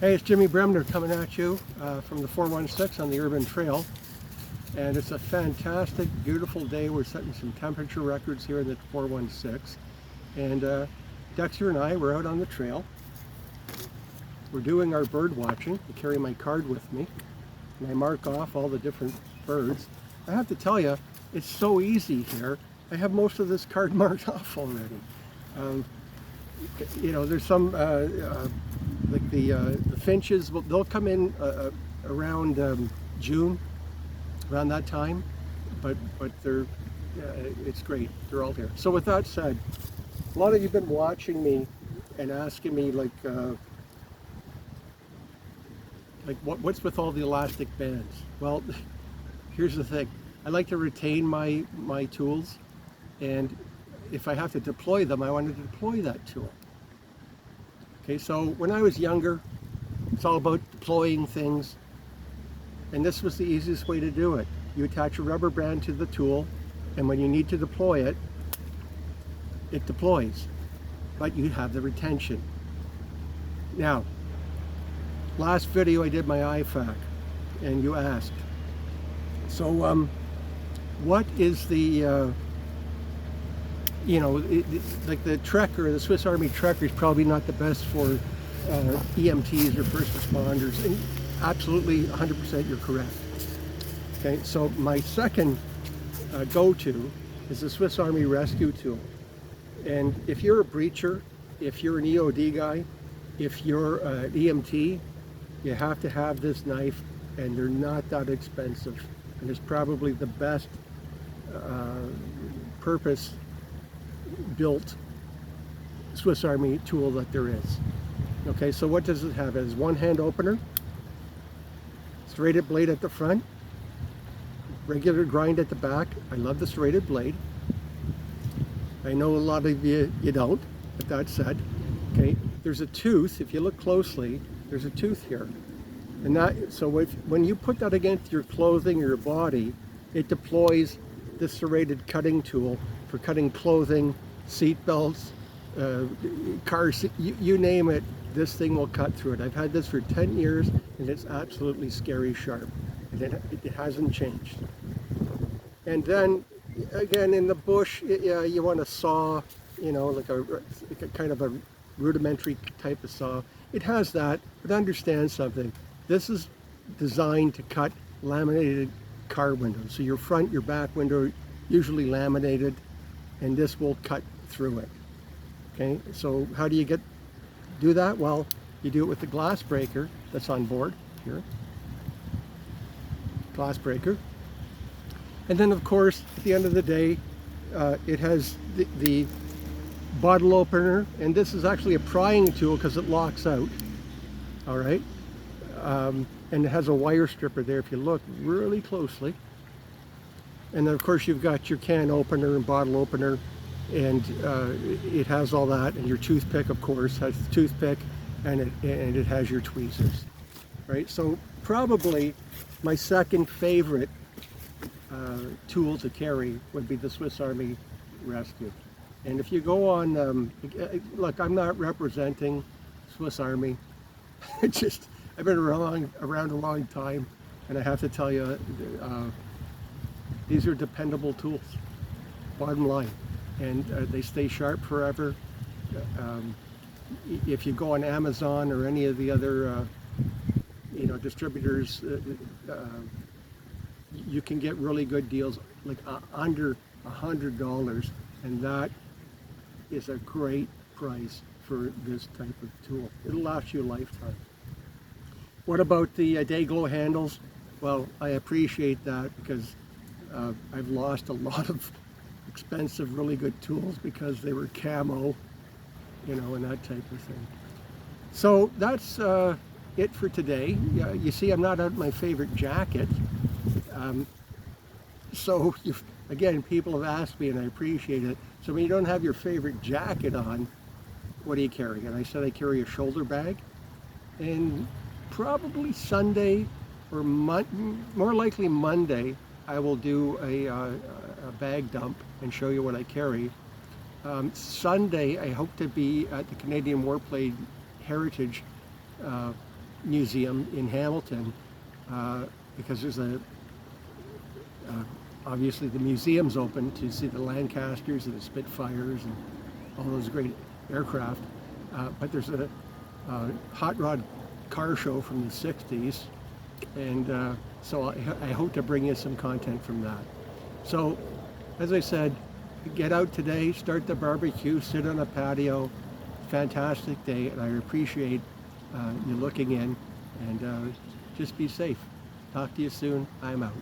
Hey, it's Jimmy Bremner coming at you from the 416 on the Urban Trail. And it's a fantastic, beautiful day. We're setting some temperature records here in the 416. And Dexter and I, we're out on the trail. We're doing our bird watching. I carry my card with me, and I mark off all the different birds. I have to tell you, it's so easy here. I have most of this card marked off already. You know, there's some like the finches. They'll come in around June, around that time. But they're it's great. They're all here. So with that said, a lot of you've been watching me and asking me like what's with all the elastic bands? Well, here's the thing. I like to retain my tools, and if I have to deploy them, I want to deploy that tool. Okay, so when I was younger, it's all about deploying things, and this was the easiest way to do it. You attach a rubber band to the tool, and when you need to deploy it, it deploys, but you have the retention. Now, last video I did my IFAC, and you asked, so what is the you know, like the Trekker, the Swiss Army Trekker is probably not the best for EMTs or first responders, and absolutely 100% you're correct. Okay, so my second go-to is the Swiss Army Rescue Tool. And if you're a breacher, if you're an EOD guy, if you're an EMT, you have to have this knife, and they're not that expensive. And it's probably the best purpose built Swiss Army tool that there is. Okay, so what does it have? It has one hand opener, serrated blade at the front, regular grind at the back. I love the serrated blade. I know a lot of you don't, but that said, okay, there's a tooth. If you look closely, there's a tooth here. And that, so when you put that against your clothing or your body, it deploys this serrated cutting tool for cutting clothing, seat belts, car seat, you name it, this thing will cut through it. I've had this for 10 years, and it's absolutely scary sharp, and it hasn't changed. And then, again, in the bush, you want a saw, you know, like a kind of a rudimentary type of saw. It has that, but understand something. This is designed to cut laminated car windows. So your front, your back window, usually laminated, and this will cut through it. Okay, so how do you do that? Well, you do it with the glass breaker that's on board here. Glass breaker. And then of course, at the end of the day, it has the bottle opener, and this is actually a prying tool because it locks out. All right. And it has a wire stripper there if you look really closely. And then of course you've got your can opener and bottle opener, and it has all that, and your toothpick of course has the toothpick, and it has your tweezers, right? So probably my second favorite tool to carry would be the Swiss Army Rescue. And if you go on, look, I'm not representing Swiss Army. I've been around a long time, and I have to tell you, these are dependable tools, bottom line, and they stay sharp forever. If you go on Amazon or any of the other you know, distributors, you can get really good deals, like under $100, and that is a great price for this type of tool. It'll last you a lifetime. What about the day glow handles? Well, I appreciate that because I've lost a lot of expensive, really good tools because they were camo, you know, and that type of thing. So that's it for today. You see, I'm not out my favorite jacket. So again, people have asked me, and I appreciate it. So when you don't have your favorite jacket on, what do you carry? And I said I carry a shoulder bag, and probably Sunday or more likely Monday, I will do a bag dump and show you what I carry. Sunday, I hope to be at the Canadian Warplane Heritage museum in Hamilton, because there's obviously the museum's open to see the Lancasters and the Spitfires and all those great aircraft, but there's a hot rod car show from the 60s, and so I hope to bring you some content from that. So, as I said, get out today, start the barbecue, sit on a patio. Fantastic day, and I appreciate you looking in, and just be safe. Talk to you soon. I'm out.